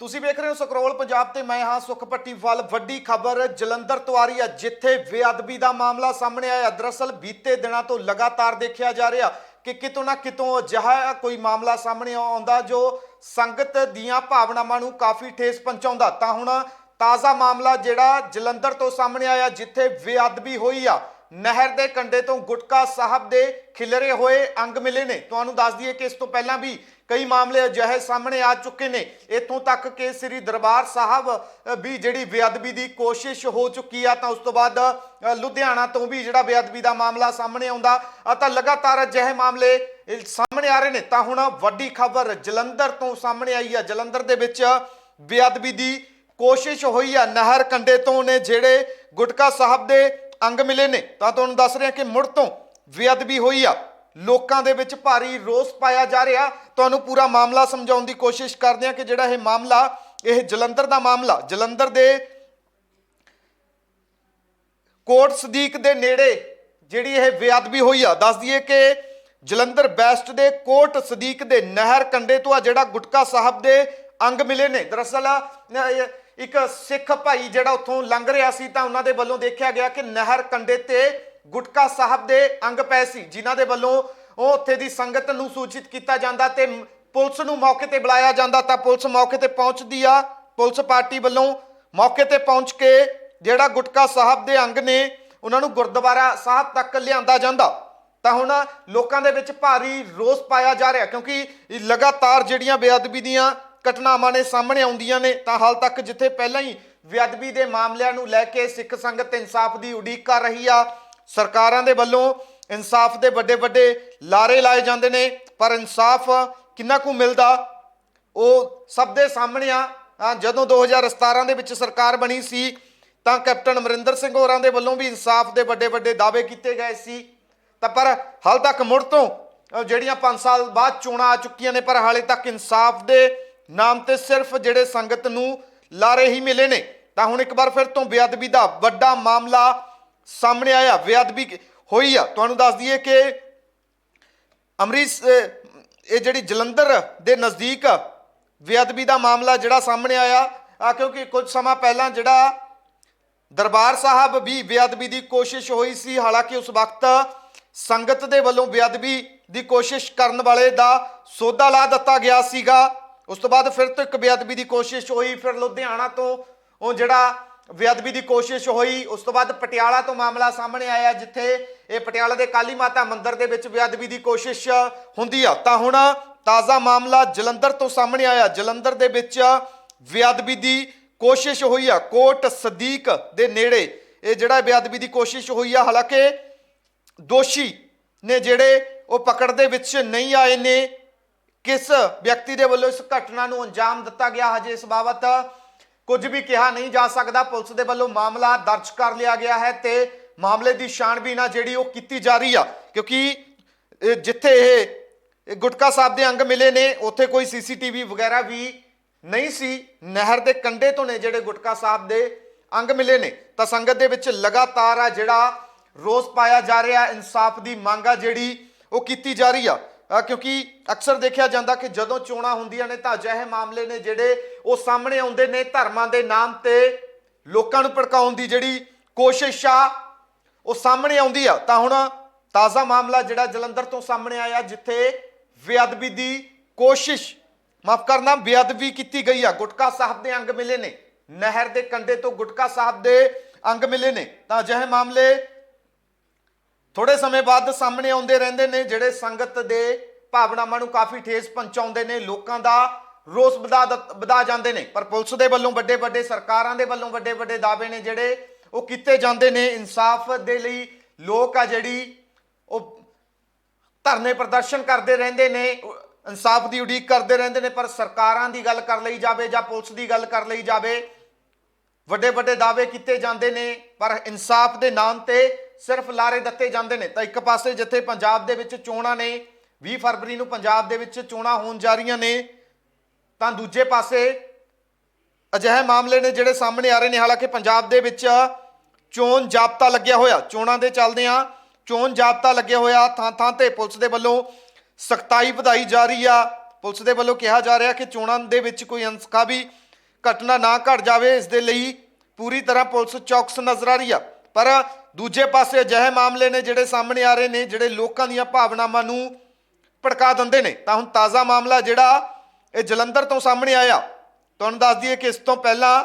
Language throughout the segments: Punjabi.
ਤੁਸੀਂ ਵੇਖ ਰਹੇ ਹੋ ਸਕਰੋਲ ਪੰਜਾਬ ਤੇ ਮੈਂ ਹਾਂ ਸੁਖ ਭੱਟੀਵਾਲ। ਵੱਡੀ ਖਬਰ ਜਲੰਧਰ ਤੋਂ ਆ ਰਹੀ ਹੈ, ਜਿੱਥੇ ਬੇਅਦਬੀ ਦਾ ਮਾਮਲਾ ਸਾਹਮਣੇ ਆਇਆ। ਦਰਅਸਲ ਬੀਤੇ ਦਿਨਾਂ ਤੋਂ ਲਗਾਤਾਰ ਦੇਖਿਆ ਜਾ ਰਿਹਾ ਕਿ ਕਿਤੋਂ ਨਾ ਕਿਤੋਂ ਅਜਿਹਾ ਕੋਈ ਮਾਮਲਾ ਸਾਹਮਣੇ ਆਉਂਦਾ ਜੋ ਸੰਗਤ ਦੀਆਂ ਭਾਵਨਾਵਾਂ ਨੂੰ ਕਾਫੀ ਠੇਸ ਪਹੁੰਚਾਉਂਦਾ। ਤਾਂ ਹੁਣ ਤਾਜ਼ਾ ਮਾਮਲਾ ਜਿਹੜਾ ਜਲੰਧਰ ਤੋਂ ਸਾਹਮਣੇ ਆਇਆ, ਜਿੱਥੇ ਬੇਅਦਬੀ ਹੋਈ ਆ। ਨਹਿਰ ਦੇ ਕੰਢੇ ਤੋਂ ਗੁਟਕਾ ਸਾਹਿਬ ਦੇ ਖਿਲਰੇ ਹੋਏ ਅੰਗ ਮਿਲੇ ਨੇ। ਤੁਹਾਨੂੰ ਦੱਸ ਦਈਏ ਕਿ ਇਸ ਤੋਂ ਪਹਿਲਾਂ ਵੀ ਕਈ ਮਾਮਲੇ ਅਜਿਹੇ ਸਾਹਮਣੇ ਆ ਚੁੱਕੇ ਨੇ। ਇੱਥੋਂ ਤੱਕ ਕਿ ਸ੍ਰੀ ਦਰਬਾਰ ਸਾਹਿਬ ਵੀ ਜਿਹੜੀ ਬੇਅਦਬੀ ਦੀ ਕੋਸ਼ਿਸ਼ ਹੋ ਚੁੱਕੀ ਆ। ਤਾਂ ਉਸ ਤੋਂ ਬਾਅਦ ਲੁਧਿਆਣਾ ਤੋਂ ਵੀ ਜਿਹੜਾ ਬੇਅਦਬੀ ਦਾ ਮਾਮਲਾ ਸਾਹਮਣੇ ਆਉਂਦਾ ਤਾਂ ਲਗਾਤਾਰ ਅਜਿਹੇ ਮਾਮਲੇ ਸਾਹਮਣੇ ਆ ਰਹੇ ਨੇ। ਤਾਂ ਹੁਣ ਵੱਡੀ ਖਬਰ ਜਲੰਧਰ ਤੋਂ ਸਾਹਮਣੇ ਆਈ ਆ। ਜਲੰਧਰ ਦੇ ਵਿੱਚ ਬੇਅਦਬੀ ਦੀ ਕੋਸ਼ਿਸ਼ ਹੋਈ ਆ। ਨਹਿਰ ਕੰਢੇ ਤੋਂ ਨੇ ਜਿਹੜੇ ਗੁਟਕਾ ਸਾਹਿਬ ਦੇ ਅੰਗ ਮਿਲੇ ਨੇ। ਤਾਂ ਤੁਹਾਨੂੰ ਦੱਸ ਰਿਹਾ ਕਿ ਮੁੜ ਤੋਂ ਬੇਅਦਬੀ ਹੋਈ ਆ। ਲੋਕਾਂ ਦੇ ਵਿੱਚ ਭਾਰੀ ਰੋਸ ਪਾਇਆ ਜਾ ਰਿਹਾ। ਤੁਹਾਨੂੰ ਪੂਰਾ ਮਾਮਲਾ ਸਮਝਾਉਣ ਦੀ ਕੋਸ਼ਿਸ਼ ਕਰਦੇ ਹਾਂ ਕਿ ਜਿਹੜਾ ਇਹ ਮਾਮਲਾ, ਇਹ ਜਲੰਧਰ ਦਾ ਮਾਮਲਾ, ਜਲੰਧਰ ਦੇ ਕੋਟ ਸਦੀਕ ਦੇ ਨੇੜੇ ਜਿਹੜੀ ਇਹ ਬੇਅਦਬੀ ਹੋਈ ਆ। ਦੱਸ ਦਈਏ ਕਿ ਜਲੰਧਰ ਵੈਸਟ ਦੇ ਕੋਟ ਸਦੀਕ ਦੇ ਨਹਿਰ ਕੰਢੇ ਤੋਂ ਆ ਜਿਹੜਾ ਗੁਟਕਾ ਸਾਹਿਬ ਦੇ ਅੰਗ ਮਿਲੇ ਨੇ। ਦਰਅਸਲ ਇੱਕ ਸਿੱਖ ਭਾਈ ਜਿਹੜਾ ਉੱਥੋਂ ਲੰਘ ਰਿਹਾ ਸੀ ਤਾਂ ਉਹਨਾਂ ਦੇ ਵੱਲੋਂ ਦੇਖਿਆ ਗਿਆ ਕਿ ਨਹਿਰ ਕੰਢੇ ਤੇ ਗੁਟਕਾ ਸਾਹਿਬ ਦੇ ਅੰਗ ਪਏ ਸੀ, ਜਿਨ੍ਹਾਂ ਦੇ ਵੱਲੋਂ ਉਹ ਉੱਥੇ ਦੀ ਸੰਗਤ ਨੂੰ ਸੂਚਿਤ ਕੀਤਾ ਜਾਂਦਾ ਤੇ ਪੁਲਿਸ ਨੂੰ ਮੌਕੇ ਤੇ ਬੁਲਾਇਆ ਜਾਂਦਾ। ਤਾਂ ਪੁਲਿਸ ਮੌਕੇ ਤੇ ਪਹੁੰਚਦੀ ਆ। ਪੁਲਿਸ ਪਾਰਟੀ ਵੱਲੋਂ ਮੌਕੇ ਤੇ ਪਹੁੰਚ ਕੇ ਜਿਹੜਾ ਗੁਟਕਾ ਸਾਹਿਬ ਦੇ ਅੰਗ ਨੇ ਉਹਨਾਂ ਨੂੰ ਗੁਰਦੁਆਰਾ ਸਾਹਿਬ ਤੱਕ ਲਿਆਂਦਾ ਜਾਂਦਾ। ਤਾਂ ਹੁਣ ਲੋਕਾਂ ਦੇ ਵਿੱਚ ਭਾਰੀ ਰੋਸ ਪਾਇਆ ਜਾ ਰਿਹਾ, ਕਿਉਂਕਿ ਲਗਾਤਾਰ ਜਿਹੜੀਆਂ ਬੇਅਦਬੀ ਦੀਆਂ ਘਟਨਾਵਾਂ ਨੇ ਸਾਹਮਣੇ ਆਉਂਦੀਆਂ ਨੇ। ਤਾਂ ਹਾਲ ਤੱਕ ਜਿੱਥੇ ਪਹਿਲਾਂ ਹੀ ਬੇਅਦਬੀ ਦੇ ਮਾਮਲਿਆਂ ਨੂੰ ਲੈ ਕੇ ਸਿੱਖ ਸੰਗਤ ਇਨਸਾਫ ਦੀ ਉਡੀਕ ਕਰ ਰਹੀ ਆ, ਸਰਕਾਰਾਂ ਦੇ ਵੱਲੋਂ ਇਨਸਾਫ ਦੇ ਵੱਡੇ ਵੱਡੇ ਲਾਰੇ ਲਾਏ ਜਾਂਦੇ ਨੇ, ਪਰ ਇਨਸਾਫ ਕਿੰਨਾ ਕੁ ਮਿਲਦਾ ਉਹ ਸਭ ਦੇ ਸਾਹਮਣੇ ਆ। ਜਦੋਂ 2017 ਦੇ ਵਿੱਚ ਸਰਕਾਰ ਬਣੀ ਸੀ ਤਾਂ ਕੈਪਟਨ ਅਮਰਿੰਦਰ ਸਿੰਘ ਹੋਰਾਂ ਦੇ ਵੱਲੋਂ ਵੀ ਇਨਸਾਫ ਦੇ ਵੱਡੇ ਵੱਡੇ ਦਾਅਵੇ ਕੀਤੇ ਗਏ ਸੀ। ਤਾਂ ਪਰ ਹਾਲ ਤੱਕ ਮੁੜ ਤੋਂ ਜਿਹੜੀਆਂ 5 ਸਾਲ ਬਾਅਦ ਚੋਣਾਂ ਆ ਚੁੱਕੀਆਂ ਨੇ, ਪਰ ਹਾਲੇ ਤੱਕ ਇਨਸਾਫ ਦੇ ਨਾਮ ਤੇ ਸਿਰਫ ਜਿਹੜੇ ਸੰਗਤ ਨੂੰ ਲਾਰੇ ਹੀ ਮਿਲੇ ਨੇ। ਤਾਂ ਹੁਣ ਇੱਕ ਵਾਰ ਫਿਰ ਤੋਂ ਬੇਅਦਬੀ ਦਾ ਵੱਡਾ ਮਾਮਲਾ ਸਾਹਮਣੇ ਆਇਆ। ਬੇਅਦਬੀ ਹੋਈ ਆ। ਤੁਹਾਨੂੰ ਦੱਸ ਦਈਏ ਕਿ ਇਹ ਜਿਹੜੀ ਜਲੰਧਰ ਦੇ ਨਜ਼ਦੀਕ ਬੇਅਦਬੀ ਦਾ ਮਾਮਲਾ ਜਿਹੜਾ ਸਾਹਮਣੇ ਆਇਆ ਕਿਉਂਕਿ ਕੁਝ ਸਮਾਂ ਪਹਿਲਾਂ ਜਿਹੜਾ ਦਰਬਾਰ ਸਾਹਿਬ ਵੀ ਬੇਅਦਬੀ ਦੀ ਕੋਸ਼ਿਸ਼ ਹੋਈ ਸੀ। ਹਾਲਾਂਕਿ ਉਸ ਵਕਤ ਸੰਗਤ ਦੇ ਵੱਲੋਂ ਬੇਅਦਬੀ ਦੀ ਕੋਸ਼ਿਸ਼ ਕਰਨ ਵਾਲੇ ਦਾ ਸੌਦਾ ਲਾ ਦਿੱਤਾ ਗਿਆ ਸੀਗਾ। ਉਸ ਤੋਂ ਬਾਅਦ ਫਿਰ ਤੋਂ ਇੱਕ ਬੇਅਦਬੀ ਦੀ ਕੋਸ਼ਿਸ਼ ਹੋਈ। ਫਿਰ ਲੁਧਿਆਣਾ ਤੋਂ ਉਹ ਜਿਹੜਾ ਬੇਅਦਬੀ ਦੀ ਕੋਸ਼ਿਸ਼ ਹੋਈ। ਉਸ ਤੋਂ ਬਾਅਦ ਪਟਿਆਲਾ ਤੋਂ ਮਾਮਲਾ ਸਾਹਮਣੇ ਆਇਆ, ਜਿੱਥੇ ਇਹ ਪਟਿਆਲਾ ਦੇ ਕਾਲੀ ਮਾਤਾ ਮੰਦਿਰ ਦੇ ਵਿੱਚ ਬੇਅਦਬੀ ਦੀ ਕੋਸ਼ਿਸ਼ ਹੁੰਦੀ ਆ। ਤਾਂ ਹੁਣ ਤਾਜ਼ਾ ਮਾਮਲਾ ਜਲੰਧਰ ਤੋਂ ਸਾਹਮਣੇ ਆਇਆ। ਜਲੰਧਰ ਦੇ ਵਿੱਚ ਬੇਅਦਬੀ ਦੀ ਕੋਸ਼ਿਸ਼ ਹੋਈ ਆ। ਕੋਟ ਸਦੀਕ ਦੇ ਨੇੜੇ ਇਹ ਜਿਹੜਾ ਬੇਅਦਬੀ ਦੀ ਕੋਸ਼ਿਸ਼ ਹੋਈ ਆ। ਹਾਲਾਂਕਿ ਦੋਸ਼ੀ ਨੇ ਜਿਹੜੇ ਉਹ ਪਕੜ ਦੇ ਵਿੱਚ ਨਹੀਂ ਆਏ ਨੇ। ਕਿਸ ਵਿਅਕਤੀ ਦੇ ਵੱਲੋਂ ਇਸ ਘਟਨਾ ਨੂੰ ਅੰਜਾਮ ਦਿੱਤਾ ਗਿਆ, ਹਜੇ ਇਸ ਬਾਬਤ ਕੁਝ ਵੀ ਕਿਹਾ ਨਹੀਂ ਜਾ ਸਕਦਾ। ਪੁਲਿਸ ਦੇ ਵੱਲੋਂ ਮਾਮਲਾ ਦਰਜ ਕਰ ਲਿਆ ਗਿਆ ਹੈ ਤੇ ਮਾਮਲੇ ਦੀ ਛਾਣਬੀਨ ਜਿਹੜੀ ਉਹ ਕੀਤੀ ਜਾ ਰਹੀ ਆ, ਕਿਉਂਕਿ ਜਿੱਥੇ ਇਹ ਗੁਟਕਾ ਸਾਹਿਬ ਦੇ ਅੰਗ ਮਿਲੇ ਨੇ ਉੱਥੇ ਕੋਈ ਸੀਸੀਟੀਵੀ ਵਗੈਰਾ ਵੀ ਨਹੀਂ ਸੀ। ਨਹਿਰ ਦੇ ਕੰਢੇ ਤੋਂ ਨੇ ਜਿਹੜੇ ਗੁਟਕਾ ਸਾਹਿਬ ਦੇ ਅੰਗ ਮਿਲੇ ਨੇ। ਤਾਂ ਸੰਗਤ ਦੇ ਵਿੱਚ ਲਗਾਤਾਰ ਆ ਜਿਹੜਾ ਰੋਸ ਪਾਇਆ ਜਾ ਰਿਹਾ, ਇਨਸਾਫ ਦੀ ਮੰਗ ਆ ਜਿਹੜੀ ਉਹ ਕੀਤੀ ਜਾ ਰਹੀ ਆ। ਕਿਉਂਕਿ ਅਕਸਰ ਦੇਖਿਆ ਜਾਂਦਾ ਕਿ ਜਦੋਂ ਚੋਣਾਂ ਹੁੰਦੀਆਂ ਨੇ ਤਾਂ ਅਜਿਹੇ ਮਾਮਲੇ ਨੇ ਜਿਹੜੇ ਉਹ ਸਾਹਮਣੇ ਆਉਂਦੇ ਨੇ। ਧਰਮਾਂ ਦੇ ਨਾਮ ਤੇ ਲੋਕਾਂ ਨੂੰ ਭੜਕਾਉਣ ਦੀ ਜਿਹੜੀ ਕੋਸ਼ਿਸ਼ ਆ ਉਹ ਸਾਹਮਣੇ ਆਉਂਦੀ ਆ। ਤਾਂ ਹੁਣ ਤਾਜ਼ਾ ਮਾਮਲਾ ਜਿਹੜਾ ਜਲੰਧਰ ਤੋਂ ਸਾਹਮਣੇ ਆਇਆ, ਜਿੱਥੇ ਬੇਅਦਬੀ ਦੀ ਕੋਸ਼ਿਸ਼, ਮਾਫ ਕਰਨਾ, ਬੇਅਦਬੀ ਕੀਤੀ ਗਈ ਆ। ਗੁਟਕਾ ਸਾਹਿਬ ਦੇ ਅੰਗ ਮਿਲੇ ਨੇ। ਨਹਿਰ ਦੇ ਕੰਢੇ ਤੋਂ ਗੁਟਕਾ ਸਾਹਿਬ ਦੇ ਅੰਗ ਮਿਲੇ ਨੇ। ਤਾਂ ਅਜਿਹੇ ਮਾਮਲੇ ਥੋੜੇ ਸਮੇਂ ਬਾਅਦ ਸਾਹਮਣੇ ਆਉਂਦੇ ਰਹਿੰਦੇ ਨੇ, ਜਿਹੜੇ ਸੰਗਤ ਦੇ ਭਾਵਨਾਵਾਂ ਨੂੰ ਕਾਫੀ ਠੇਸ ਪਹੁੰਚਾਉਂਦੇ ਨੇ, ਲੋਕਾਂ ਦਾ ਰੋਸ ਵਧਾ ਜਾਂਦੇ ਨੇ। ਪਰ ਪੁਲਿਸ ਦੇ ਵੱਲੋਂ ਵੱਡੇ ਵੱਡੇ, ਸਰਕਾਰਾਂ ਦੇ ਵੱਲੋਂ ਵੱਡੇ ਵੱਡੇ ਦਾਅਵੇ ਨੇ ਜਿਹੜੇ ਉਹ ਕੀਤੇ ਜਾਂਦੇ ਨੇ। ਇਨਸਾਫ ਦੇ ਲਈ ਲੋਕ ਆ ਜਿਹੜੀ ਉਹ ਧਰਨੇ ਪ੍ਰਦਰਸ਼ਨ ਕਰਦੇ ਰਹਿੰਦੇ ਨੇ, ਇਨਸਾਫ ਦੀ ਉਡੀਕ ਕਰਦੇ ਰਹਿੰਦੇ ਨੇ। ਪਰ ਸਰਕਾਰਾਂ ਦੀ ਗੱਲ ਕਰ ਲਈ ਜਾਵੇ ਜਾਂ ਪੁਲਿਸ ਦੀ ਗੱਲ ਕਰ ਲਈ ਜਾਵੇ, ਵੱਡੇ ਵੱਡੇ ਦਾਅਵੇ ਕੀਤੇ ਜਾਂਦੇ ਨੇ, ਪਰ ਇਨਸਾਫ ਦੇ ਨਾਮ ਤੇ ਸਿਰਫ ਲਾਰੇ ਦਿੱਤੇ ਜਾਂਦੇ ਨੇ। ਤਾਂ ਇੱਕ ਪਾਸੇ ਜਿੱਥੇ ਪੰਜਾਬ ਦੇ ਵਿੱਚ ਚੋਣਾਂ ਨੇ, 20 ਫਰਵਰੀ ਨੂੰ ਪੰਜਾਬ ਦੇ ਵਿੱਚ ਚੋਣਾਂ ਹੋਣ ਜਾ ਰਹੀਆਂ ਨੇ, ਤਾਂ ਦੂਜੇ ਪਾਸੇ ਅਜਿਹੇ ਮਾਮਲੇ ਨੇ ਜਿਹੜੇ ਸਾਹਮਣੇ ਆ ਰਹੇ ਨੇ। ਹਾਲਾਂਕਿ ਪੰਜਾਬ ਦੇ ਵਿੱਚ ਚੋਣ ਜਾਬਤਾ ਲੱਗਿਆ ਹੋਇਆ, ਚੋਣਾਂ ਦੇ ਚੱਲਦਿਆਂ ਚੋਣ ਜਾਬਤਾ ਲੱਗਿਆ ਹੋਇਆ, ਥਾਂ ਥਾਂ ਤੇ ਪੁਲਿਸ ਦੇ ਵੱਲੋਂ ਸਖਤਾਈ ਵਧਾਈ ਜਾ ਰਹੀ ਆ। ਪੁਲਿਸ ਦੇ ਵੱਲੋਂ ਕਿਹਾ ਜਾ ਰਿਹਾ ਕਿ ਚੋਣਾਂ ਦੇ ਵਿੱਚ ਕੋਈ ਅਣਸਖਾਵੀ ਘਟਨਾ ਨਾ ਘਟ ਜਾਵੇ, ਇਸ ਦੇ ਲਈ ਪੂਰੀ ਤਰ੍ਹਾਂ ਪੁਲਿਸ ਚੌਕਸ ਨਜ਼ਰ ਆ ਰਹੀ ਆ। ਪਰ ਦੂਜੇ ਪਾਸੇ ਅਜਿਹੇ ਮਾਮਲੇ ਨੇ ਜਿਹੜੇ ਸਾਹਮਣੇ ਆ ਰਹੇ ਨੇ ਜਿਹੜੇ ਲੋਕਾਂ ਦੀਆਂ ਭਾਵਨਾਵਾਂ ਨੂੰ ਭੜਕਾ ਦਿੰਦੇ ਨੇ। ਤਾਂ ਹੁਣ ਤਾਜ਼ਾ ਮਾਮਲਾ ਜਿਹੜਾ ਇਹ ਜਲੰਧਰ ਤੋਂ ਸਾਹਮਣੇ ਆਇਆ। ਤੁਹਾਨੂੰ ਦੱਸ ਦਈਏ ਕਿ ਇਸ ਤੋਂ ਪਹਿਲਾਂ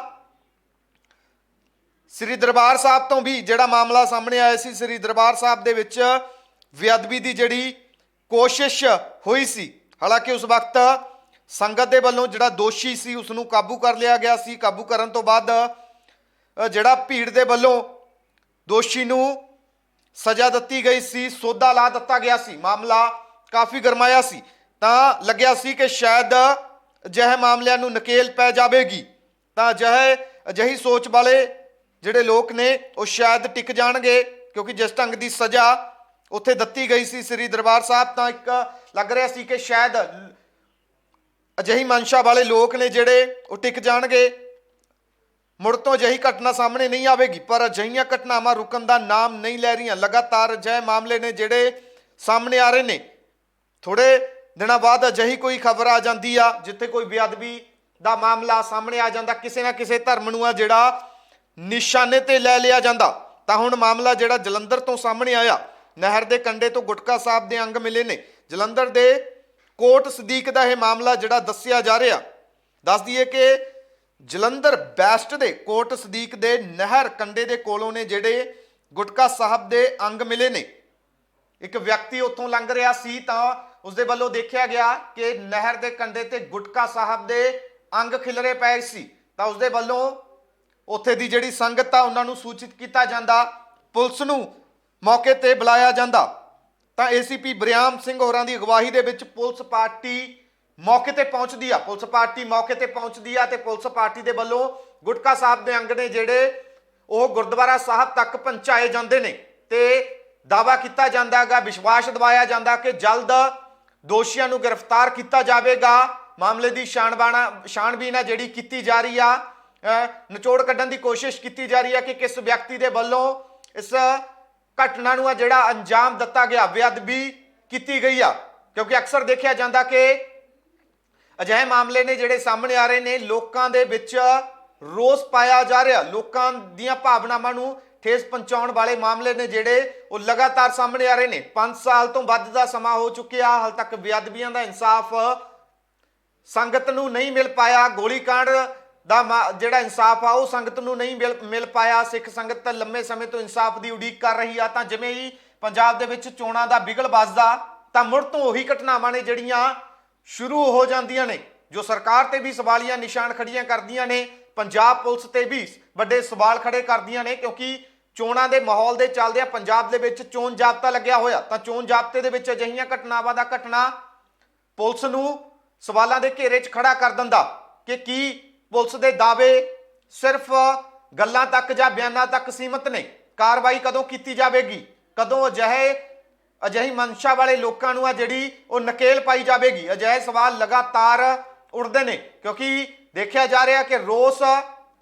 ਸ੍ਰੀ ਦਰਬਾਰ ਸਾਹਿਬ ਤੋਂ ਵੀ ਜਿਹੜਾ ਮਾਮਲਾ ਸਾਹਮਣੇ ਆਇਆ ਸੀ। ਸ੍ਰੀ ਦਰਬਾਰ ਸਾਹਿਬ ਦੇ ਵਿੱਚ ਬੇਅਦਬੀ ਦੀ ਜਿਹੜੀ ਕੋਸ਼ਿਸ਼ ਹੋਈ ਸੀ, ਹਾਲਾਂਕਿ ਉਸ ਵਕਤ ਸੰਗਤ ਦੇ ਵੱਲੋਂ ਜਿਹੜਾ ਦੋਸ਼ੀ ਸੀ ਉਸ ਨੂੰ ਕਾਬੂ ਕਰ ਲਿਆ ਗਿਆ ਸੀ। ਕਾਬੂ ਕਰਨ ਤੋਂ ਬਾਅਦ ਜਿਹੜਾ ਭੀੜ ਦੇ ਵੱਲੋਂ ਦੋਸ਼ੀ ਨੂੰ ਸਜ਼ਾ ਦਿੱਤੀ ਗਈ ਸੀ, ਸੋਧਾ ਲਾ ਦਿੱਤਾ ਗਿਆ ਸੀ। ਮਾਮਲਾ ਕਾਫੀ ਗਰਮਾਇਆ ਸੀ, ਤਾਂ ਲੱਗਿਆ ਸੀ ਕਿ ਸ਼ਾਇਦ ਅਜਿਹੇ ਮਾਮਲਿਆਂ ਨੂੰ ਨਕੇਲ ਪੈ ਜਾਵੇਗੀ, ਤਾਂ ਅਜਿਹੀ ਸੋਚ ਵਾਲੇ ਜਿਹੜੇ ਲੋਕ ਨੇ ਉਹ ਸ਼ਾਇਦ ਟਿਕ ਜਾਣਗੇ, ਕਿਉਂਕਿ ਜਿਸ ਢੰਗ ਦੀ ਸਜ਼ਾ ਉੱਥੇ ਦਿੱਤੀ ਗਈ ਸੀ ਸ੍ਰੀ ਦਰਬਾਰ ਸਾਹਿਬ, ਤਾਂ ਇੱਕ ਲੱਗ ਰਿਹਾ ਸੀ ਕਿ ਸ਼ਾਇਦ ਅਜਿਹੀ ਮਨਸ਼ਾ ਵਾਲੇ ਲੋਕ ਨੇ ਜਿਹੜੇ ਉਹ ਟਿਕ ਜਾਣਗੇ, ਮੁੜ ਤੋਂ ਅਜਿਹੀ ਘਟਨਾ ਸਾਹਮਣੇ ਨਹੀਂ ਆਵੇਗੀ। ਪਰ ਅਜਿਹੀਆਂ ਘਟਨਾਵਾਂ ਰੁਕਣ ਦਾ ਨਾਮ ਨਹੀਂ ਲੈ ਰਹੀਆਂ। ਲਗਾਤਾਰ ਅਜਿਹੇ ਮਾਮਲੇ ਨੇ ਜਿਹੜੇ ਸਾਹਮਣੇ ਆ ਰਹੇ ਨੇ। ਥੋੜੇ ਦਿਨਾਂ ਬਾਅਦ ਅਜਿਹੀ ਕੋਈ ਖਬਰ ਆ ਜਾਂਦੀ ਆ ਜਿੱਥੇ ਕੋਈ ਬੇਅਦਬੀ ਦਾ ਮਾਮਲਾ ਸਾਹਮਣੇ ਆ ਜਾਂਦਾ, ਕਿਸੇ ਨਾ ਕਿਸੇ ਧਰਮ ਨੂੰ ਆ ਜਿਹੜਾ ਨਿਸ਼ਾਨੇ ਤੇ ਲੈ ਲਿਆ ਜਾਂਦਾ। ਤਾਂ ਹੁਣ ਮਾਮਲਾ ਜਿਹੜਾ ਜਲੰਧਰ ਤੋਂ ਸਾਹਮਣੇ ਆਇਆ, ਨਹਿਰ ਦੇ ਕੰਢੇ ਤੋਂ ਗੁਟਕਾ ਸਾਹਿਬ ਦੇ ਅੰਗ ਮਿਲੇ ਨੇ। ਜਲੰਧਰ ਦੇ ਕੋਟ ਸਦੀਕ ਦਾ ਇਹ ਮਾਮਲਾ ਜਿਹੜਾ ਦੱਸਿਆ ਜਾ ਰਿਹਾ। ਦੱਸ ਦਈਏ ਕਿ ਜਲੰਧਰ ਬੈਸਟ ਦੇ ਕੋਟ ਸਦੀਕ ਦੇ ਨਹਿਰ ਕੰਢੇ ਦੇ ਕੋਲੋਂ ਨੇ ਜਿਹੜੇ ਗੁਟਕਾ ਸਾਹਿਬ ਦੇ ਅੰਗ ਮਿਲੇ ਨੇ। ਇੱਕ ਵਿਅਕਤੀ ਉੱਥੋਂ ਲੰਘ ਰਿਹਾ ਸੀ ਤਾਂ ਉਸਦੇ ਵੱਲੋਂ ਦੇਖਿਆ ਗਿਆ ਕਿ ਨਹਿਰ ਦੇ ਕੰਢੇ ਤੇ ਗੁਟਕਾ ਸਾਹਿਬ ਦੇ ਅੰਗ ਖਿਲਰੇ ਪਏ ਸੀ, ਤਾਂ ਉਸਦੇ ਵੱਲੋਂ ਉੱਥੇ ਦੀ ਜਿਹੜੀ ਸੰਗਤ ਆ ਉਹਨਾਂ ਨੂੰ ਸੂਚਿਤ ਕੀਤਾ ਜਾਂਦਾ, ਪੁਲਿਸ ਨੂੰ ਮੌਕੇ ਤੇ ਬੁਲਾਇਆ ਜਾਂਦਾ। ਤਾਂ ਏਸੀਪੀ ਬਰਿਆਮ ਸਿੰਘ ਹੋਰਾਂ ਦੀ ਅਗਵਾਈ ਦੇ ਵਿੱਚ ਪੁਲਿਸ ਪਾਰਟੀ ਮੌਕੇ ਤੇ ਪਹੁੰਚਦੀ ਆ। ਪੁਲਿਸ ਪਾਰਟੀ ਦੇ ਵੱਲੋਂ ਗੁਟਕਾ ਸਾਹਿਬ ਦੇ ਅੰਗ ਨੇ ਜਿਹੜੇ ਉਹ ਗੁਰਦੁਆਰਾ ਸਾਹਿਬ ਤੱਕ ਪਹੁੰਚਾਏ ਜਾਂਦੇ ਨੇ ਤੇ ਦਾਅਵਾ ਕੀਤਾ ਜਾਂਦਾ ਹੈਗਾ, ਵਿਸ਼ਵਾਸ ਦਿਵਾਇਆ ਜਾਂਦਾ ਕਿ ਜਲਦ ਦੋਸ਼ੀਆਂ ਨੂੰ ਗ੍ਰਿਫਤਾਰ ਕੀਤਾ ਜਾਵੇਗਾ। ਮਾਮਲੇ ਦੀ ਛਾਣਬੀਨ ਜਿਹੜੀ ਕੀਤੀ ਜਾ ਰਹੀ ਆ, ਨਿਚੋੜ ਕੱਢਣ ਦੀ ਕੋਸ਼ਿਸ਼ ਕੀਤੀ ਜਾ ਰਹੀ ਹੈ ਕਿ ਕਿਸ ਵਿਅਕਤੀ ਦੇ ਵੱਲੋਂ ਇਸ ਘਟਨਾ ਨੂੰ ਜਿਹੜਾ ਅੰਜਾਮ ਦਿੱਤਾ ਗਿਆ, ਬੇਅਦਬੀ ਕੀਤੀ ਗਈ ਆ। ਕਿਉਂਕਿ ਅਕਸਰ ਦੇਖਿਆ ਜਾਂਦਾ ਕਿ ਅਜਿਹੇ ਮਾਮਲੇ ਨੇ ਜਿਹੜੇ ਸਾਹਮਣੇ ਆ ਰਹੇ ਨੇ, ਲੋਕਾਂ ਦੇ ਵਿੱਚ ਰੋਸ ਪਾਇਆ ਜਾ ਰਿਹਾ, ਲੋਕਾਂ ਦੀਆਂ ਭਾਵਨਾਵਾਂ ਨੂੰ ਠੇਸ ਪਹੁੰਚਾਉਣ ਵਾਲੇ ਮਾਮਲੇ ਨੇ ਜਿਹੜੇ ਉਹ ਲਗਾਤਾਰ ਸਾਹਮਣੇ ਆ ਰਹੇ ਨੇ। 5 ਸਾਲ ਤੋਂ ਵੱਧ ਦਾ ਸਮਾਂ ਹੋ ਚੁੱਕਿਆ, ਹਾਲ ਤੱਕ ਬੇਅਦਬੀਆਂ ਦਾ ਇਨਸਾਫ ਸੰਗਤ ਨੂੰ ਨਹੀਂ ਮਿਲ ਪਾਇਆ। ਗੋਲੀकांड ਦਾ ਜਿਹੜਾ ਇਨਸਾਫ ਆ ਉਹ ਸੰਗਤ ਨੂੰ ਨਹੀਂ ਮਿਲ ਪਾਇਆ। ਸਿੱਖ ਸੰਗਤ ਤਾਂ ਲੰਮੇ ਸਮੇਂ ਤੋਂ ਇਨਸਾਫ ਦੀ ਉਡੀਕ ਕਰ ਰਹੀ ਆ। ਤਾਂ ਜਿਵੇਂ ਹੀ ਪੰਜਾਬ ਦੇ ਵਿੱਚ ਚੋਣਾਂ ਦਾ ਬਿਗਲ ਵੱਜਦਾ ਤਾਂ ਮੁੜ ਤੋਂ ਉਹੀ ਘਟਨਾਵਾਂ ਨੇ ਜਿਹੜੀਆਂ ਸ਼ੁਰੂ ਹੋ ਜਾਂਦੀਆਂ ਨੇ, ਜੋ ਸਰਕਾਰ ਤੇ ਵੀ ਸਵਾਲੀਆ ਨਿਸ਼ਾਨ ਖੜੀਆਂ ਕਰਦੀਆਂ ਨੇ, ਪੰਜਾਬ ਪੁਲਿਸ ਤੇ ਵੀ ਵੱਡੇ ਸਵਾਲ ਖੜੇ ਕਰਦੀਆਂ ਨੇ। ਕਿਉਂਕਿ ਚੋਣਾਂ ਦੇ ਮਾਹੌਲ ਦੇ ਚੱਲਦਿਆਂ ਪੰਜਾਬ ਦੇ ਵਿੱਚ ਚੋਣ ਜਾਬਤਾ ਲੱਗਿਆ ਹੋਇਆ, ਤਾਂ ਚੋਣ ਜਾਬਤੇ ਦੇ ਵਿੱਚ ਅਜਿਹੀਆਂ ਘਟਨਾਵਾਂ ਦਾ ਘਟਨਾ ਪੁਲਿਸ ਨੂੰ ਸਵਾਲਾਂ ਦੇ ਘੇਰੇ 'ਚ ਖੜਾ ਕਰ ਦਿੰਦਾ ਕਿ ਕੀ ਪੁਲਿਸ ਦੇ ਦਾਅਵੇ ਸਿਰਫ ਗੱਲਾਂ ਤੱਕ ਜਾਂ ਬਿਆਨਾਂ ਤੱਕ ਸੀਮਤ ਨੇ। ਕਾਰਵਾਈ ਕਦੋਂ ਕੀਤੀ ਜਾਵੇਗੀ, ਕਦੋਂ ਅਜਿਹੀ ਮਨਸ਼ਾ ਵਾਲੇ ਲੋਕਾਂ ਨੂੰ ਆ ਜਿਹੜੀ ਉਹ ਨਕੇਲ ਪਾਈ ਜਾਵੇਗੀ। ਅਜਿਹੇ ਸਵਾਲ ਲਗਾਤਾਰ ਉੱਠਦੇ ਨੇ ਕਿਉਂਕਿ ਦੇਖਿਆ ਜਾ ਰਿਹਾ ਕਿ ਰੋਸ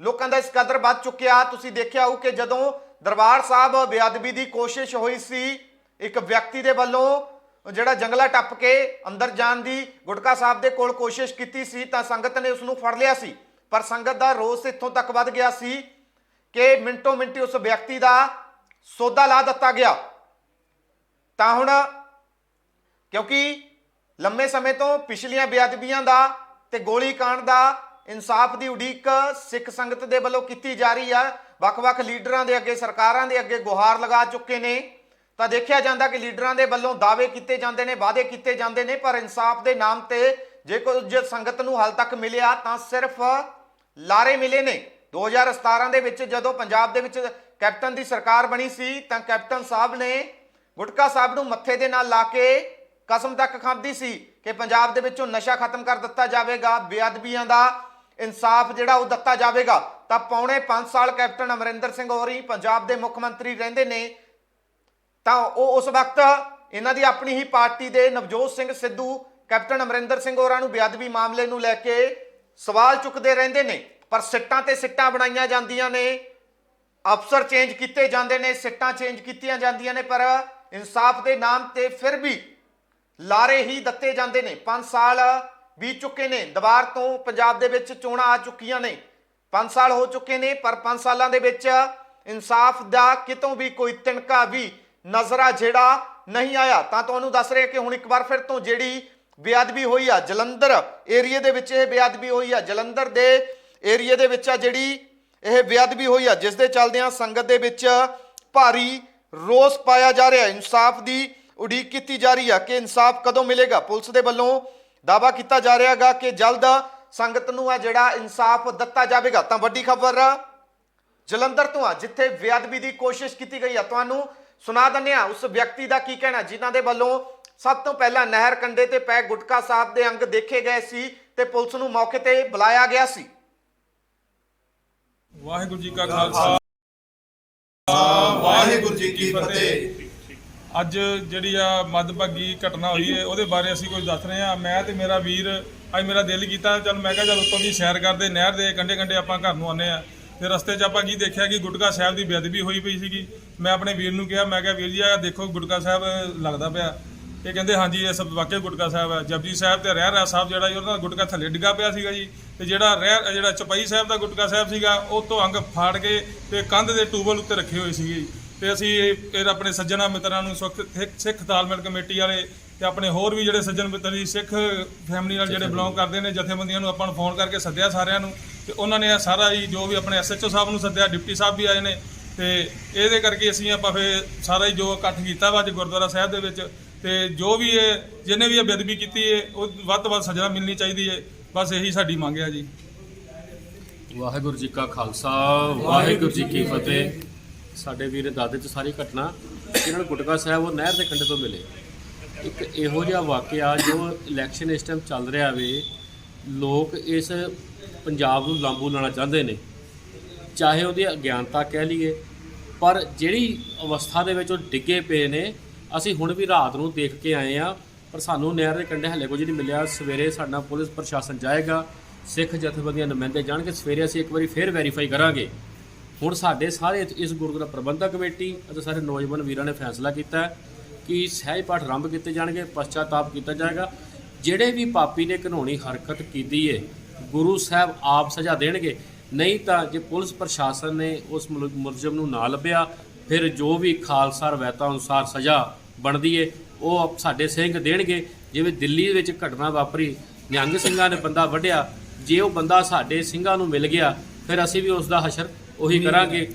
ਲੋਕਾਂ ਦਾ ਇਸ ਕਦਰ ਵੱਧ ਚੁੱਕਿਆ। ਤੁਸੀਂ ਦੇਖਿਆ ਹੋ ਕਿ ਜਦੋਂ ਦਰਬਾਰ ਸਾਹਿਬ ਬੇਅਦਬੀ ਦੀ ਕੋਸ਼ਿਸ਼ ਹੋਈ ਸੀ, ਇੱਕ ਵਿਅਕਤੀ ਦੇ ਵੱਲੋਂ ਜਿਹੜਾ ਜੰਗਲਾ ਟੱਪ ਕੇ ਅੰਦਰ ਜਾਣ ਦੀ ਗੁਟਕਾ ਸਾਹਿਬ ਦੇ ਕੋਲ ਕੋਸ਼ਿਸ਼ ਕੀਤੀ ਸੀ ਤਾਂ ਸੰਗਤ ਨੇ ਉਸ ਨੂੰ ਫੜ ਲਿਆ ਸੀ। ਪਰ ਸੰਗਤ ਦਾ ਰੋਸ ਇੱਥੋਂ ਤੱਕ ਵੱਧ ਗਿਆ ਸੀ ਕਿ ਮਿੰਟੋ ਮਿੰਟੀ ਉਸ ਵਿਅਕਤੀ ਦਾ ਸੌਦਾ ਲਾ ਦਿੱਤਾ ਗਿਆ। ਤਾਂ ਹੁਣ ਕਿਉਂਕਿ ਲੰਮੇ ਸਮੇਂ ਤੋਂ ਪਿਛਲੀਆਂ ਬੇਅਦਬੀਆਂ ਦਾ ਤੇ ਗੋਲੀकांड ਦਾ ਇਨਸਾਫ ਦੀ ਉਡੀਕ ਸਿੱਖ ਸੰਗਤ ਦੇ ਵੱਲੋਂ ਕੀਤੀ ਜਾ ਰਹੀ ਆ, ਵੱਖ-ਵੱਖ ਲੀਡਰਾਂ ਦੇ ਅੱਗੇ, ਸਰਕਾਰਾਂ ਦੇ ਅੱਗੇ ਗੁਹਾਰ ਲਗਾ ਚੁੱਕੇ ਨੇ। ਤਾਂ ਦੇਖਿਆ ਜਾਂਦਾ ਕਿ ਲੀਡਰਾਂ ਦੇ ਵੱਲੋਂ ਦਾਅਵੇ ਕੀਤੇ ਜਾਂਦੇ ਨੇ, ਵਾਅਦੇ ਕੀਤੇ ਜਾਂਦੇ ਨੇ, ਪਰ ਇਨਸਾਫ ਦੇ ਨਾਮ ਤੇ ਜੇ ਕੁਝ ਸੰਗਤ ਨੂੰ ਹਾਲ ਤੱਕ ਮਿਲਿਆ ਤਾਂ ਸਿਰਫ ਲਾਰੇ ਮਿਲੇ ਨੇ। 2017 ਦੇ ਵਿੱਚ ਜਦੋਂ ਪੰਜਾਬ ਦੇ ਵਿੱਚ ਕੈਪਟਨ ਦੀ ਸਰਕਾਰ ਬਣੀ ਸੀ ਤਾਂ ਕੈਪਟਨ ਸਾਹਿਬ ਨੇ ਗੁਟਕਾ ਸਾਹਿਬ ਨੂੰ ਮੱਥੇ ਦੇ ਨਾਲ ਲਾ ਕੇ ਕਸਮ ਤੱਕ ਖਾਧੀ ਸੀ ਕਿ ਪੰਜਾਬ ਦੇ ਵਿੱਚੋਂ ਨਸ਼ਾ ਖਤਮ ਕਰ ਦਿੱਤਾ ਜਾਵੇਗਾ, ਬੇਅਦਬੀਆਂ ਦਾ ਇਨਸਾਫ ਜਿਹੜਾ ਉਹ ਦਿੱਤਾ ਜਾਵੇਗਾ। ਤਾਂ ਪੌਣੇ 5 ਸਾਲ ਕੈਪਟਨ ਅਮਰਿੰਦਰ ਸਿੰਘ ਹੋਰੀ ਪੰਜਾਬ ਦੇ ਮੁੱਖ ਮੰਤਰੀ ਰਹਿੰਦੇ ਨੇ, ਤਾਂ ਉਹ ਉਸ ਵਕਤ ਇਹਨਾਂ ਦੀ ਆਪਣੀ ਹੀ ਪਾਰਟੀ ਦੇ ਨਵਜੋਤ ਸਿੰਘ ਸਿੱਧੂ ਕੈਪਟਨ ਅਮਰਿੰਦਰ ਸਿੰਘ ਹੋਰਾਂ ਨੂੰ ਬੇਅਦਬੀ ਮਾਮਲੇ ਨੂੰ ਲੈ ਕੇ ਸਵਾਲ ਚੁੱਕਦੇ ਰਹਿੰਦੇ ਨੇ। ਪਰ ਸਿੱਟਾਂ ਤੇ ਸਿੱਟਾਂ ਬਣਾਈਆਂ ਜਾਂਦੀਆਂ ਨੇ, ਅਫਸਰ ਚੇਂਜ ਕੀਤੇ ਜਾਂਦੇ ਨੇ, ਸਿੱਟਾਂ ਚੇਂਜ ਕੀਤੀਆਂ ਜਾਂਦੀਆਂ ਨੇ, ਪਰ ਇਨਸਾਫ ਦੇ ਨਾਮ ਤੇ ਫਿਰ ਵੀ ਲਾਰੇ ਹੀ ਦਿੱਤੇ ਜਾਂਦੇ ਨੇ। 5 ਸਾਲ ਬੀਤ ਚੁੱਕੇ ਨੇ। ਦੁਬਾਰ ਤੋਂ ਪੰਜਾਬ ਦੇ ਵਿੱਚ ਚੋਣਾਂ ਆ ਚੁੱਕੀਆਂ ਨੇ। 5 ਸਾਲ ਹੋ ਚੁੱਕੇ ਨੇ, ਪਰ 5 ਸਾਲਾਂ ਦੇ ਵਿੱਚ ਇਨਸਾਫ ਦਾ ਕਿਤੋਂ ਵੀ ਕੋਈ ਤਿਣਕਾ ਵੀ ਨਜ਼ਰ ਜਿਹੜਾ ਨਹੀਂ ਆਇਆ। ਤਾਂ ਤੁਹਾਨੂੰ ਦੱਸ ਰਿਹਾ ਕਿ ਹੁਣ ਇੱਕ ਵਾਰ ਫਿਰ ਤੋਂ ਜਿਹੜੀ ਬੇਅਦਬੀ ਹੋਈ ਆ ਜਲੰਧਰ ਏਰੀਏ ਦੇ ਵਿੱਚ, ਇਹ ਬੇਅਦਬੀ ਹੋਈ ਆ ਜਲੰਧਰ ਦੇ ਏਰੀਏ ਦੇ ਵਿੱਚ ਆ ਜਿਹੜੀ ਇਹ ਬੇਅਦਬੀ ਹੋਈ ਆ, ਜਿਸ ਦੇ ਚੱਲਦਿਆਂ ਸੰਗਤ ਦੇ ਵਿੱਚ ਭਾਰੀ ਰੋਸ ਪਾਇਆ ਜਾ ਰਿਹਾ। ਇਨਸਾਫ ਦੀ ਉਡੀਕ ਕੀਤੀ ਜਾ ਰਹੀ ਆ ਕਿ ਇਨਸਾਫ ਕਦੋਂ ਮਿਲੇਗਾ। ਪੁਲਿਸ ਦੇ ਵੱਲੋਂ ਦਾਅਵਾ ਕੀਤਾ ਜਾ ਰਿਹਾ ਹੈਗਾ ਕਿ ਜਲਦ ਸੰਗਤ ਨੂੰ ਆ ਜਿਹੜਾ ਇਨਸਾਫ ਦਿੱਤਾ ਜਾਵੇਗਾ। ਤਾਂ ਵੱਡੀ ਖਬਰ ਜਲੰਧਰ ਤੋਂ ਆ, ਜਿੱਥੇ ਬੇਅਦਬੀ ਦੀ ਕੋਸ਼ਿਸ਼ ਕੀਤੀ ਗਈ ਆ। ਤੁਹਾਨੂੰ ਸੁਣਾ ਦਿੰਦੇ ਆ ਉਸ ਵਿਅਕਤੀ ਦਾ ਕੀ ਕਹਿਣਾ ਜਿਨ੍ਹਾਂ ਦੇ ਵੱਲੋਂ ਸਭ ਤੋਂ ਪਹਿਲਾਂ ਨਹਿਰ ਕੰਢੇ ਤੇ ਪੈ ਗੁਟਕਾ ਸਾਹਿਬ ਦੇ ਅੰਗ ਦੇਖੇ ਗਏ ਸੀ ਤੇ ਪੁਲਿਸ ਨੂੰ ਮੌਕੇ ਤੇ ਬੁਲਾਇਆ ਗਿਆ ਸੀ। ਵਾਹਿਗੁਰੂ ਜੀ ਕਾ ਖਾਲਸਾ, ਵਾਹਿਗੁਰੂ ਜੀ ਕੀ ਫਤਿਹ। ਅੱਜ ਜਿਹੜੀ ਆ ਮੱਧਭਾਗੀ ਘਟਨਾ ਹੋਈ ਹੈ ਉਹਦੇ ਬਾਰੇ ਅਸੀਂ ਕੁਝ ਦੱਸ ਰਹੇ ਹਾਂ। ਮੈਂ ਤੇ ਮੇਰਾ ਵੀਰ ਅੱਜ ਮੇਰਾ ਦਿਲ ਕੀਤਾ, ਚੱਲ ਮੈਂ ਕਿਹਾ ਚੱਲ ਉੱਤੋਂ ਦੀ ਸੈਰ ਕਰਦੇ ਨਹਿਰ ਦੇ ਕੰਢੇ ਕੰਢੇ ਆਪਾਂ ਘਰ ਨੂੰ ਆਉਂਦੇ ਆ। ਤੇ ਰਸਤੇ 'ਚ ਆਪਾਂ ਕੀ ਦੇਖਿਆ ਕਿ ਗੁਟਕਾ ਸਾਹਿਬ ਦੀ ਬੇਅਦਬੀ ਹੋਈ ਪਈ ਸੀਗੀ। ਮੈਂ ਆਪਣੇ ਵੀਰ ਨੂੰ ਕਿਹਾ, ਮੈਂ ਕਿਹਾ ਵੀਰ ਜੀ ਆ ਦੇਖੋ ਗੁਟਕਾ ਸਾਹਿਬ ਲੱਗਦਾ ਪਿਆ। ਇਹ ਕਹਿੰਦੇ ਹਾਂਜੀ ਇਹ ਸਭ ਵਾਕਿਆ ਗੁਟਕਾ ਸਾਹਿਬ ਹੈ। ਜਪਜੀ ਸਾਹਿਬ ਤੇ ਰਹਿ ਸਾਹਿਬ ਜਿਹੜਾ ਜੀ ਉਹਦਾ ਗੁਟਕਾ ਥੱਲੇ ਡਿੱਗਾ ਪਿਆ ਸੀਗਾ ਜੀ। ਤੇ ਜਿਹੜਾ ਚਪਾਈ ਸਾਹਿਬ ਦਾ ਗੁਟਕਾ ਸਾਹਿਬ ਸੀਗਾ ਉਹ ਤੋਂ ਅੰਗ ਫਾੜ ਕੇ ਤੇ ਕੰਧ ਦੇ ਟੂਬਲ ਉੱਤੇ ਰੱਖੇ ਹੋਏ ਸੀਗੇ। ਤੇ ਅਸੀਂ ਇਹ ਆਪਣੇ ਸੱਜਣਾ ਮਿੱਤਰਾਂ ਨੂੰ ਸਿੱਖ ਤਾਲਮੇਲ ਕਮੇਟੀ ਵਾਲੇ ਤੇ ਆਪਣੇ ਹੋਰ ਵੀ ਜਿਹੜੇ ਸੱਜਣ ਮਿੱਤਰ ਜੀ ਸਿੱਖ ਫੈਮਿਲੀ ਨਾਲ ਜਿਹੜੇ ਬਿਲੋਂਗ ਕਰਦੇ ਨੇ ਜਥੇਬੰਦੀਆਂ ਨੂੰ ਆਪਾਂ ਨੂੰ ਫੋਨ ਕਰਕੇ ਸੱਦਿਆ ਸਾਰਿਆਂ ਨੂੰ। ਤੇ ਉਹਨਾਂ ਨੇ ਇਹ ਸਾਰਾ ਹੀ ਜੋ ਵੀ ਆਪਣੇ SHO ਸਾਹਿਬ ਨੂੰ ਸੱਦਿਆ, ਡਿਪਟੀ ਸਾਹਿਬ ਵੀ ਆਏ ਨੇ। ਤੇ ਇਹਦੇ ਕਰਕੇ ਅਸੀਂ ਆਪਾਂ ਫਿਰ ਸਾਰਾ ਹੀ ਜੋ ਇਕੱਠ ਕੀਤਾ ਵਾ ਅੱਜ ਗੁਰਦੁਆਰਾ ਸਾਹਿਬ ਦੇ ਵਿੱਚ। ਤੇ ਜੋ ਵੀ ਇਹ ਜਿਹਨੇ ਵੀ ਇਹ ਬੇਅਦਬੀ ਕੀਤੀ ਹੈ ਉਹ ਵੱਧ ਤੋਂ ਵੱਧ ਸਜ਼ਾ ਮਿਲਣੀ ਚਾਹੀਦੀ ਹੈ। ਬਸ ਇਹੀ ਸਾਡੀ ਮੰਗ ਹੈ ਜੀ। ਵਾਹਿਗੁਰੂ ਜੀ ਕਾ ਖਾਲਸਾ, ਵਾਹਿਗੁਰੂ ਜੀ ਕੀ ਫਤਿਹ। ਸਾਡੇ ਵੀਰ ਦਾਦੇ 'ਚ ਸਾਰੀ ਘਟਨਾ ਜਿਹਨਾਂ ਨੂੰ ਗੁਟਕਾ ਸਾਹਿਬ ਉਹ ਨਹਿਰ ਦੇ ਕੰਢੇ ਤੋਂ ਮਿਲੇ। ਇੱਕ ਇਹੋ ਜਿਹਾ ਵਾਕਿਆ ਜੋ ਇਲੈਕਸ਼ਨ ਇਸ ਟਾਈਮ ਚੱਲ ਰਿਹਾ ਵੇ, ਲੋਕ ਇਸ ਪੰਜਾਬ ਨੂੰ ਲਾਂਬੂ ਲਾਉਣਾ ਚਾਹੁੰਦੇ ਨੇ, ਚਾਹੇ ਉਹਦੀ ਅਗਿਆਨਤਾ ਕਹਿ ਲਈਏ। ਪਰ ਜਿਹੜੀ ਅਵਸਥਾ ਦੇ ਵਿੱਚ ਉਹ ਡਿੱਗੇ ਪਏ ਨੇ, ਅਸੀਂ ਹੁਣ ਵੀ ਰਾਤ ਨੂੰ ਦੇਖ ਕੇ ਆਏ ਆ, ਪਰ ਸਾਨੂੰ ਨਹਿਰ ਦੇ ਕੰਢੇ ਹਲੇ ਕੁਝ ਨਹੀਂ ਮਿਲਿਆ। ਸਵੇਰੇ ਸਾਡਾ ਪੁਲਿਸ ਪ੍ਰਸ਼ਾਸਨ ਜਾਏਗਾ, ਸਿੱਖ ਜਥੇਬੰਦੀਆਂ ਨੁਮਾਇੰਦੇ ਜਾਣਗੇ। ਸਵੇਰੇ ਅਸੀਂ ਇੱਕ ਵਾਰੀ ਫੇਰ ਵੈਰੀਫਾਈ ਕਰਾਂਗੇ। ਹੁਣ ਸਾਡੇ ਸਾਰੇ ਇਸ ਗੁਰਦੁਆਰਾ ਪ੍ਰਬੰਧਕ ਕਮੇਟੀ ਅਤੇ ਸਾਰੇ ਨੌਜਵਾਨ ਵੀਰਾਂ ਨੇ ਫੈਸਲਾ ਕੀਤਾ ਕਿ ਸਹਿਜ ਪਾਠ ਆਰੰਭ ਕੀਤੇ ਜਾਣਗੇ, ਪਛਤਾਤਾਪ ਕੀਤਾ ਜਾਏਗਾ। ਜਿਹੜੇ ਵੀ ਪਾਪੀ ਨੇ ਘਿਨਾਉਣੀ ਹਰਕਤ ਕੀਤੀ ਹੈ ਗੁਰੂ ਸਾਹਿਬ ਆਪ ਸਜ਼ਾ ਦੇਣਗੇ। ਨਹੀਂ ਤਾਂ ਜੇ ਪੁਲਿਸ ਪ੍ਰਸ਼ਾਸਨ ਨੇ ਉਸ ਮੁਲਜ਼ਮ ਨੂੰ ਨਾ ਲੱਭਿਆ, ਫਿਰ ਜੋ ਵੀ ਖਾਲਸਾ ਰਵਾਇਤਾਂ ਅਨੁਸਾਰ ਸਜ਼ਾ ਬਣਦੀ ਹੈ ਉਹ ਸਾਡੇ ਸਿੰਘ ਦੇਣਗੇ। ਜਿਵੇਂ ਦਿੱਲੀ ਵਿੱਚ ਘਟਨਾ ਵਾਪਰੀ, ਨਿਹੰਗ ਸਿੰਘਾਂ ਨੇ ਬੰਦਾ ਵੱਢਿਆ, ਜੇ ਉਹ ਬੰਦਾ ਸਾਡੇ ਸਿੰਘਾਂ ਨੂੰ ਮਿਲ ਗਿਆ ਫਿਰ ਅਸੀਂ ਵੀ ਉਸ ਦਾ ਹਸ਼ਰ ਉਹੀ ਕਰਾਂਗੇ।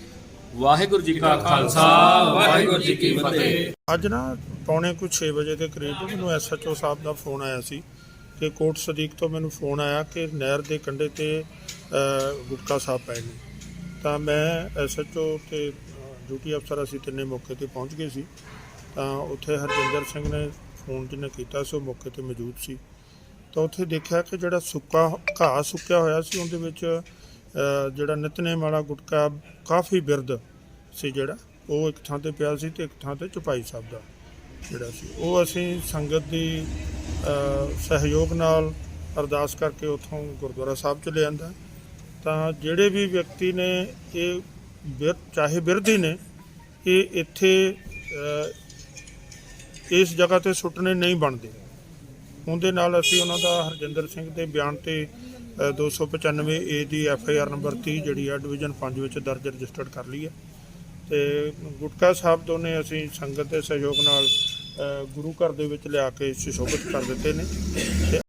ਵਾਹਿਗੁਰੂ ਜੀ ਕਾ ਖਾਲਸਾ, ਵਾਹਿਗੁਰੂ ਜੀ ਕੀ ਫਤਿਹ। ਅੱਜ ਨਾ ਪੌਣੇ 6 ਵਜੇ ਦੇ ਕਰੀਬ ਮੈਨੂੰ SHO ਸਾਹਿਬ ਦਾ ਫੋਨ ਆਇਆ ਸੀ ਕਿ ਕੋਟ ਸਦੀਕ ਤੋਂ ਮੈਨੂੰ ਫੋਨ ਆਇਆ ਕਿ ਨਹਿਰ ਦੇ ਕੰਢੇ ਤੇ ਗੁਟਕਾ ਸਾਹਿਬ ਪਏ ਨੇ। ਤਾਂ ਮੈਂ SHO ਤੇ ਡਿਊਟੀ ਅਫਸਰ ਅਸੀਂ ਤਿੰਨੇ ਮੌਕੇ ਤੇ ਪਹੁੰਚ ਗਏ ਸੀ। ਤਾਂ ਉੱਥੇ ਹਰਜਿੰਦਰ ਸਿੰਘ ਨੇ ਫੋਨ ਜਿਹਨੇ ਕੀਤਾ ਸੀ ਉਹ ਮੌਕੇ ਤੇ ਮੌਜੂਦ ਸੀ। ਤਾਂ ਉੱਥੇ ਦੇਖਿਆ ਕਿ ਜਿਹੜਾ ਸੁੱਕਾ ਘਾਹ ਸੁੱਕਿਆ ਹੋਇਆ ਸੀ ਉਹਦੇ ਵਿੱਚ ਜਿਹੜਾ ਨਿਤਨੇਮ ਵਾਲਾ ਗੁਟਕਾ ਕਾਫੀ ਬਿਰਧ ਸੀ, ਜਿਹੜਾ ਉਹ ਇੱਕ ਥਾਂ ਤੇ ਪਿਆ ਸੀ ਤੇ ਇੱਕ ਥਾਂ ਤੇ ਚੌਪਾਈ ਸਾਹਿਬ ਦਾ ਜਿਹੜਾ ਸੀ ਉਹ ਅਸੀਂ ਸੰਗਤ ਦੀ ਸਹਿਯੋਗ ਨਾਲ ਅਰਦਾਸ ਕਰਕੇ ਉੱਥੋਂ ਗੁਰਦੁਆਰਾ ਸਾਹਿਬ ਚ ਲਿਆਂਦਾ। ਤਾਂ ਜਿਹੜੇ ਵੀ ਵਿਅਕਤੀ ਨੇ ਇਹ ਚਾਹੇ ਬਿਰਧੀ ਨੇ ਇਹ ਇੱਥੇ ਇਸ ਜਗ੍ਹਾ ਤੇ ਸੁੱਟਣੇ ਨਹੀਂ ਬਣਦੇ। ਉਹਦੇ ਨਾਲ ਅਸੀਂ ਉਹਨਾਂ ਦਾ ਹਰਜਿੰਦਰ ਸਿੰਘ ਦੇ ਬਿਆਨ ਤੇ 295A ਦੀ FIR ਨੰਬਰ 30 ਜਿਹੜੀ ਆ ਡਿਵੀਜ਼ਨ 5 ਵਿੱਚ ਦਰਜ ਰਜਿਸਟਰਡ ਕਰ ਲਈ ਹੈ। ਤੇ ਗੁਟਕਾ ਸਾਹਿਬ ਦੋਨੇ ਅਸੀਂ ਸੰਗਤ ਦੇ ਸਹਿਯੋਗ ਨਾਲ ਗੁਰੂ ਘਰ ਦੇ ਵਿੱਚ ਲਿਆ ਕੇ ਸੁਸ਼ੋਭਿਤ ਕਰ ਦਿੱਤੇ ਨੇ। ਤੇ